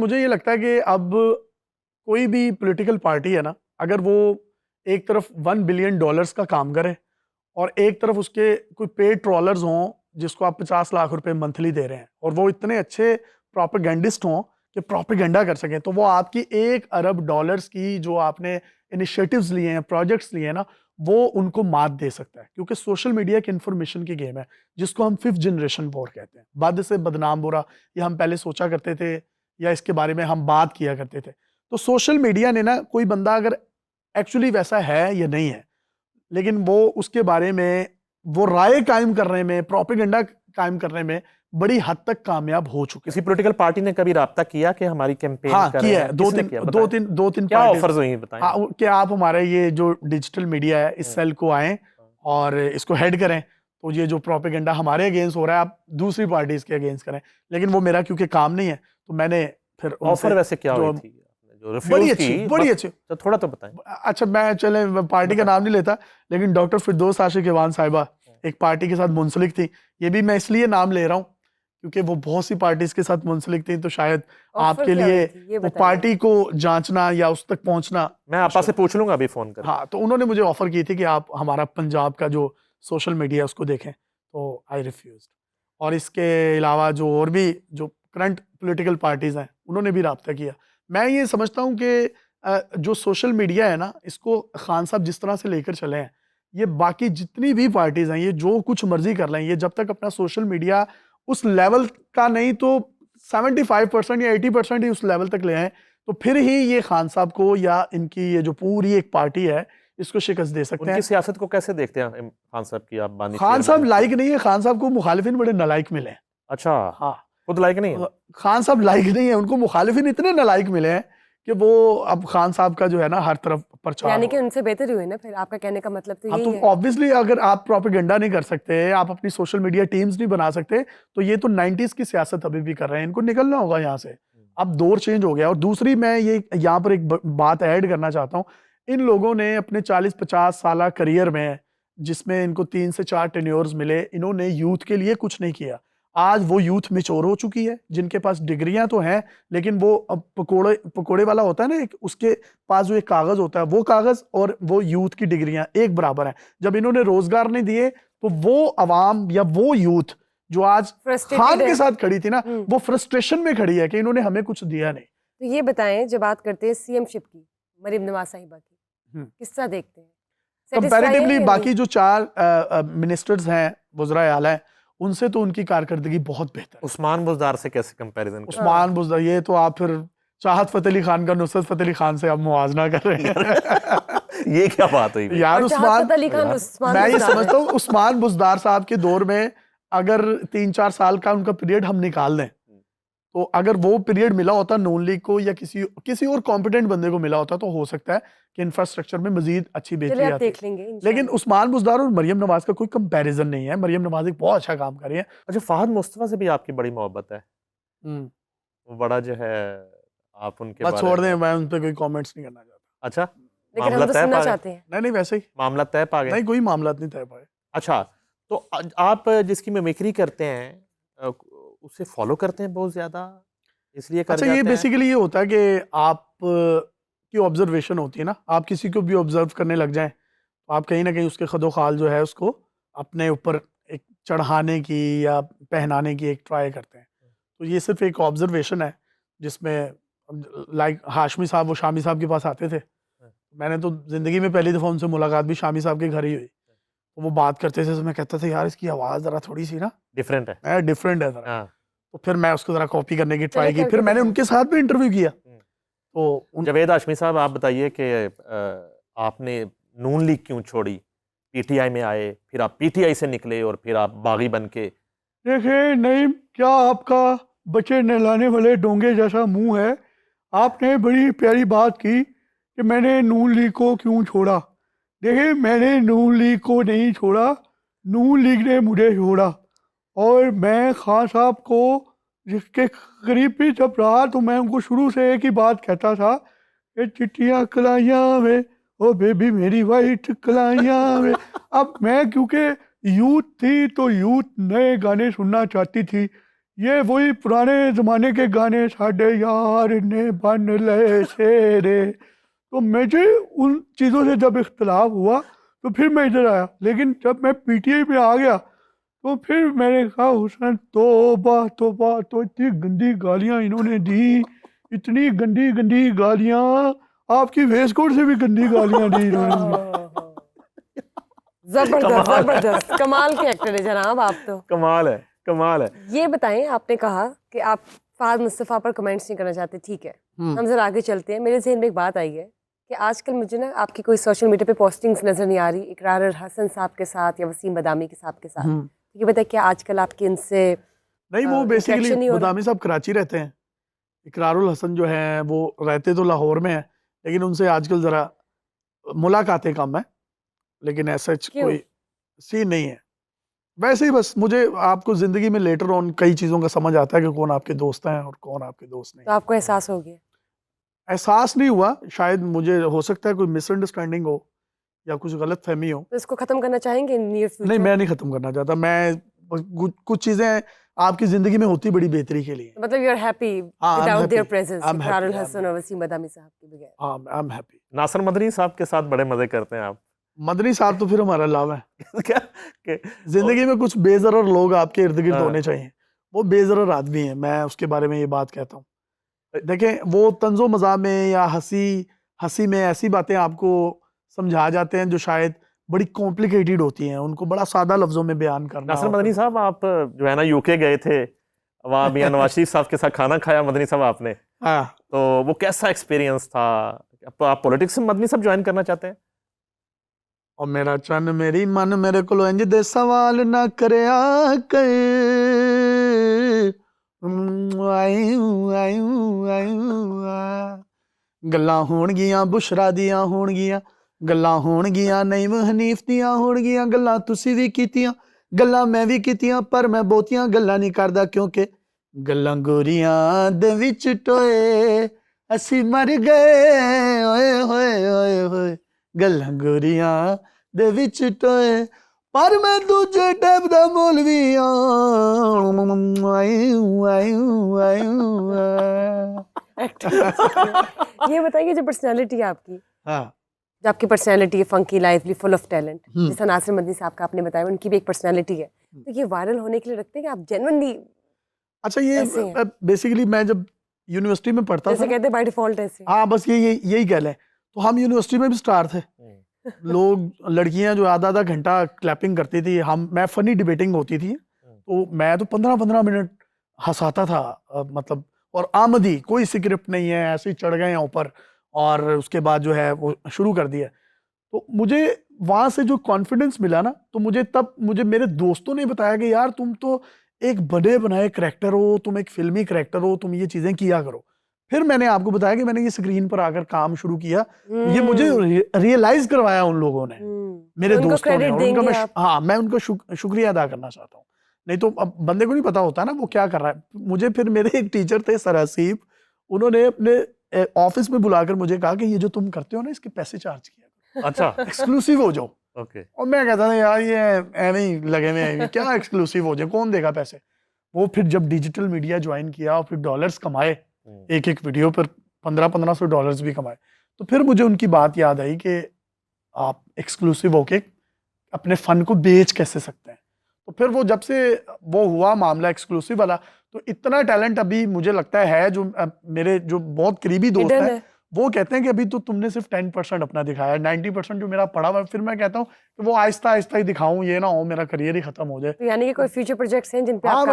मुझे ये लगता है कि अब कोई भी पॉलिटिकल पार्टी है ना, अगर वो एक तरफ $1 बिलियन का काम करे और एक तरफ उसके कोई पेड ट्रॉलर्स हों जिसको आप 50 लाख रुपए मंथली दे रहे हैं, और वो इतने अच्छे प्रोपेगेंडिस्ट हों कि प्रोपेगेंडा कर सकें, तो वो आपकी $1 अरब की जो आपने इनिशिएटिव्स लिए हैं, प्रोजेक्ट्स लिए हैं ना, वो उनको मात दे सकता है। क्योंकि सोशल मीडिया एक इंफॉर्मेशन की गेम है जिसको हम 5th जनरेशन वॉर कहते हैं। बद से बदनाम बुरा, ये हम पहले सोचा करते थे या इसके बारे में हम बात किया करते थे। तो सोशल मीडिया ने ना, कोई बंदा अगर एक्चुअली वैसा है या नहीं है, लेकिन वो उसके बारे में वो राय कायम करने में, प्रोपेगेंडा कायम करने में बड़ी हद तक कामयाब हो चुके हैं। किसी पॉलिटिकल पार्टी ने कभी राब्ता किया कि हमारी कैंपेन हाँ, कर किया है। दो तीन क्या पार्टीज। ऑफर्स हुई बताएं। हाँ, कि आप हमारे ये जो डिजिटल मीडिया है इस सेल को आएं और इसको हेड करें, तो ये जो प्रोपेगेंडा हमारे अगेंस्ट हो रहा है आप दूसरी पार्टीज के अगेंस्ट करें। लेकिन वो मेरा क्योंकि काम नहीं है, तो मैंने फिर ऑफर वैसे क्या हुई थी जो बड़ी रिफ्यूज की? बड़ी अच्छी। तो थोड़ा तो बताएं। अच्छा, मैं चले पार्टी का नाम नहीं लेता, लेकिन डॉक्टर फिरदौस आशिक ईवान साहिबा एक पार्टी के साथ मुंसलिक थी। ये भी मैं इसलिए नाम ले रहा हूँ क्योंकि वो बहुत सी पार्टीज के साथ मुंसलिक थी, तो शायद आपके लिए वो पार्टी को जांचना या उस तक पहुंचना। मैं आपा से पूछ लूंगा अभी फोन कर। हाँ, तो उन्होंने मुझे ऑफर की थी कि आप हमारा पंजाब का जो सोशल मीडिया उसको देखें, तो आई रिफ्यूज। और इसके अलावा जो और भी जो करंट पॉलिटिकल पार्टीज हैं उन्होंने भी राब्ता किया। मैं ये समझता हूँ कि जो सोशल मीडिया है ना, इसको खान साहब जिस तरह से लेकर चले हैं, ये बाकी जितनी भी पार्टीज हैं ये जो कुछ मर्जी कर लें, ये जब तक अपना सोशल मीडिया उस लेवल का नहीं तो 75% या 80% ही उस लेवल तक ले आए, तो फिर ही ये खान साहब को या इनकी ये जो पूरी एक पार्टी है इसको शिकस्त दे सकते हैं। उनकी सियासत को कैसे देखते हैं खान साहब की आप? बानी खान साहब लाइक नहीं है, खान साहब को मुखालिफिन बड़े नालायक मिले हैं। अच्छा, हाँ, खुद लाइक नहीं है? खान साहब लाइक नहीं है, उनको मुखालिफिन इतने नालायक मिले हैं कि वो अब खान साहब का जो है ना हर तरफ प्रचार, यानी कि उनसे बेहतर हुए ना। फिर आपका कहने का मतलब तो यही है। तो ऑब्वियसली अगर आप प्रोपेगेंडा नहीं कर सकते, आप अपनी सोशल मीडिया टीम्स नहीं बना सकते, तो ये तो 90s की सियासत अभी भी कर रहे हैं, इनको निकलना होगा यहाँ से। अब दौर चेंज हो गया। और दूसरी मैं ये यहाँ पर एक बात ऐड करना चाहता हूँ, इन लोगों ने अपने 40-50 साल करियर में, जिसमें इनको 3 से 4 टेन्योर्स मिले, इन्होंने यूथ के लिए कुछ नहीं किया। आज वो यूथ मैच्योर हो चुकी है, जिनके पास डिग्रियां तो हैं, लेकिन वो अब पकोड़े वाला होता है ना, एक उसके पास जो एक कागज होता है, वो कागज और वो यूथ की डिग्रियां एक बराबर हैं। जब इन्होंने रोजगार नहीं दिए, तो वो अवाम या वो यूथ जो आज खान के साथ खड़ी थी ना, वो फ्रस्ट्रेशन में खड़ी है कि इन्होंने हमें कुछ दिया नहीं। तो ये बताएं, जब बात करते हैं सीएमशिप की, मरियम नवाज साहिबा की, किस तरह देखते हैं? कंपैरेटिवली बाकी जो 4 मिनिस्टर्स हैं, वज़राए आला हैं, उनसे तो उनकी कारकर्दगी बहुत बेहतर है। उस्मान बुज़दार से कैसे कंपैरिजन? उस्मान बुज़दार, ये तो आप फिर चाहत फ़तेह अली खान का नुसरत फ़तेह अली खान से आप मुवाजना कर रहे हैं। ये क्या बात हुई यार? मैं ये समझता हूँ उस्मान बुज़दार साहब के दौर में अगर 3-4 साल का उनका पीरियड हम निकाल दें, तो अगर वो पीरियड मिला होता नून लीग को या किसी और कॉम्पिटेंट बंदे को मिला होता, तो हो सकता है कि इंफ्रास्ट्रक्चर में मजीद अच्छी बेहतरी आती है। लेकिन उस्मान बुज़दार और मरियम नवाज का कोई कंपैरिजन नहीं है। मरियम नवाज एक बहुत अच्छा काम कर रही है। अच्छा, फहद मुस्तफा से भी आपकी बड़ी मोहब्बत है? वो बड़ा जो है, आप उनके बारे में छोड़ दें, मैं उन पे कोई कमेंट्स नहीं करना चाहता। अच्छा, लेकिन हम तो सुनना चाहते हैं। नहीं, वैसे ही मामला तय पा गए? नहीं, कोई मामला नहीं तय पाए। अच्छा, तो आप जिसकी मिमिक्री करते हैं उसे फॉलो करते हैं बहुत ज्यादा, इसलिए कर अच्छा, जाते ये हैं? बेसिकली ये होता है कि आप की ऑब्जर्वेशन होती है ना, आप किसी को भी ऑब्जर्व करने लग जाएं, तो आप कहीं ना कहीं उसके खदो खाल जो है उसको अपने ऊपर एक चढ़ाने की या पहनाने की एक ट्राई करते हैं। तो ये सिर्फ एक ऑब्जर्वेशन है जिसमें, लाइक हाशमी साहब, वो शामी साहब के पास आते थे। मैंने तो जिंदगी में पहली दफ़ा उनसे मुलाकात भी शामी साहब के घर ही हुई। तो वो बात करते थे, तो मैं कहता था यार इसकी आवाज़ ज़रा थोड़ी सी ना डिफरेंट है ज़रा। तो फिर मैं उसको ज़रा कॉपी करने की ट्राई की, फिर मैंने उनके साथ भी इंटरव्यू किया। तो जावेद हाशमी साहब, आप बताइए कि आपने नून लीग क्यों छोड़ी, पीटीआई में आए, फिर आप पीटीआई से निकले और फिर आप बागी बन के? देखिए नहीं, क्या आपका बच्चे नहलाने वाले डोंगे जैसा मुंह है। आपने बड़ी प्यारी बात की कि मैंने नून लीग को क्यों छोड़ा। देखिए, मैंने नून लीग को नहीं छोड़ा, नून लीग ने मुझे छोड़ा। और मैं खान साहब को जिसके करीब भी जब रहा, तो मैं उनको शुरू से एक ही बात कहता था कि चिट्टियाँ कलाइयाँ में, ओ बेबी मेरी वाइट कलाइयाँ में। अब मैं क्योंकि यूथ थी, तो यूथ नए गाने सुनना चाहती थी, ये वही पुराने ज़माने के गाने, साडे यार ने बन ले शेरे। तो मुझे उन चीज़ों से जब इख्तलाफ हुआ तो फिर मैं इधर आया, लेकिन जब मैं पीटीआई पे आ गया तो फिर मैंने कहा हुसैन तौबा तौबा, तो इतनी गंदी गालियाँ इन्होंने दी, इतनी गंदी गंदी गालियाँ, आपकी वेस्ट कोट से भी गंदी गालियाँ दी इन्होंने। जबरदस्त जबरदस्त, कमाल के एक्टर है जनाब आप तो। कमाल है, कमाल है। ये बताएं, आपने कहा कि आप फहद मुस्तफ़ा पर कमेंट्स नहीं करना चाहते, ठीक है, हम जरा आगे चलते हैं। मेरे जहन में एक बात आई है कि आजकल मुझे ना आपकी कोई सोशल मीडिया पे पोस्टिंग्स नजर नहीं आ रही इकरार हसन साहब के साथ या वसीम बदामी के साहब के साथ। ये बताए क्या आजकल आपकी इनसे नहीं, वो interaction बेसिकली नहीं हो रहा? बदामी साहब कराची रहते हैं, इकरारुल हसन जो है वो रहते तो लाहौर में है, लेकिन उनसे आजकल ज़रा मुलाकातें कम है, लेकिन ऐसा क्यों? कोई सीन नहीं है। वैसे ही बस मुझे आपको ज़िंदगी में लेटर ऑन कई चीज़ों का समझ आता है कि कौन आपके दोस्त हैं और कौन आपके दोस्त नहीं। तो आपको एहसास हो गया? एहसास नहीं हुआ, शायद मुझे हो सकता है कोई मिसअंडरस्टैंडिंग हो या कुछ गलत फहमी हो। तो इसको खत्म करना चाहेंगे नियर नहीं, फ्यूचर? मैं नहीं ख़त्म करना चाहता। मैं कुछ चीज़ें आपकी ज़िंदगी में होती बड़ी बेहतरी के लिए। मतलब यू आर हैप्पी हाँ, I'm without their happy. Presence, I'm happy, Ikrarul I'm Hasan और वसीम बदामी साहब के बगैर? हाँ, I am happy. Nasir Madani sahab के साथ बड़े मजे करते हैं आप। मदनी साहब तो फिर हमारा लव है। क्या कि जिंदगी में कुछ बेजरर लोग आपके इर्द गिर्द हाँ। होने चाहिए। वो बेजरर आदमी है, मैं उसके बारे में ये बात कहता हूँ। देखें, वो तंजो मज़ाक में या हंसी में ऐसी बातें आपको समझा जाते हैं जो शायद बड़ी कॉम्प्लिकेटेड होती हैं, उनको बड़ा सादा लफ्जों में बयान करना। नासिर मदनी साहब, आप जो है ना यूके गए थे, वहाँ मियां नवाज शरीफ साहब के साथ खाना खाया मदनी साहब आपने, हाँ, तो वो कैसा एक्सपीरियंस था? आप पॉलिटिक्स में मदनी साहब ज्वाइन करना चाहते हैं? और मेरा चन मेरी मन मेरे को इंज दे सवाल ना करया कर, गल्लां होणगियां बुशरा दियां होणगियां, गल्लां होणगियां नईम हनीफ दियां होणगियां, गल्लां तुसी भी कीतियां, गल्लां मैं भी कीतियां, पर मैं बहुतियां गल्लां नहीं करदा क्योंकि गल्लां गोरियां दे विच टोए असी मर गए ओए होए ओए होए, गल्लां गोरियां दे विच टोए, पर मैं दूजे टैप दा मौलवी ये बताइए, जो पर्सनालिटी है आपकी, हाँ, जो आपकी पर्सनालिटी है, funky, lively, full of talent, hmm. जैसा नासिर मदनी साहब का आपने बताया, उनकी भी एक पर्सनालिटी है, तो ये वायरल होने के लिए रखते हैं कि आप जेन्युइनली अच्छा, ये ऐसे हैं? बेसिकली मैं जब यूनिवर्सिटी में पढ़ता जैसे था, कहते हैं बाय डिफॉल्ट ऐसे? हाँ बस यही कह लें, तो हम यूनिवर्सिटी में भी स्टार थे। लोग लड़कियां जो आधा आधा घंटा क्लैपिंग करती थी, मैं फनी डिबेटिंग होती थी, तो मैं तो 15-15 मिनट हंसाता था, मतलब, और आमदी कोई स्क्रिप्ट नहीं है, ऐसे ही चढ़ गए हैं ऊपर और उसके बाद जो है वो शुरू कर दिया। तो मुझे वहां से जो कॉन्फिडेंस मिला ना, तो मुझे मेरे दोस्तों ने बताया कि यार तुम तो एक बने बनाए करैक्टर हो, तुम एक फिल्मी करैक्टर हो, तुम ये चीजें किया करो। फिर मैंने आपको बताया कि मैंने ये स्क्रीन पर आकर काम शुरू किया, ये मुझे रियलाइज करवाया उन लोगों ने, मेरे उनको दोस्तों ने, credit और उनका देंगे मैं आप? हाँ, मैं उनका शुक्रिया अदा करना चाहता हूँ। नहीं तो अब बंदे को नहीं पता होता ना वो क्या कर रहा है। मुझे फिर मेरे एक टीचर थे सर हसीब, उन्होंने अपने ऑफिस में बुलाकर मुझे कहा कि ये जो तुम करते हो ना, इसके पैसे चार्ज किया, अच्छा, एक्सक्लूसिव हो जाओ। ओके। और मैं कहता था यार ये ऐਵੇਂ ही लगे हुए हैं, क्या एक्सक्लूसिव हो जाए, कौन देगा पैसे। वो फिर जब डिजिटल मीडिया ज्वाइन किया और फिर डॉलर्स कमाए, एक वीडियो पर 1500 डॉलर्स भी कमाए, तो फिर मुझे उनकी बात याद आई कि आप एक्सक्लूसिव होके अपने फन को बेच कैसे सकते हैं। तो फिर वो जब से वो हुआ मामला एक्सक्लूसिव वाला, तो इतना टैलेंट अभी मुझे लगता है जो मेरे जो बहुत करीबी दोस्त Hidden हैं, है। वो कहते हैं कि अभी तो तुमने सिर्फ 10% अपना दिखाया, 90% जो मेरा पड़ा हुआ। फिर मैं कहता हूँ कि वो आहिस्ता आहिस्ता ही दिखाऊं, ये ना हो मेरा करियर ही खत्म हो जाए। तो यानी कि कोई फ्यूचर प्रोजेक्ट्स हैं जिन पे हाँ, आप काम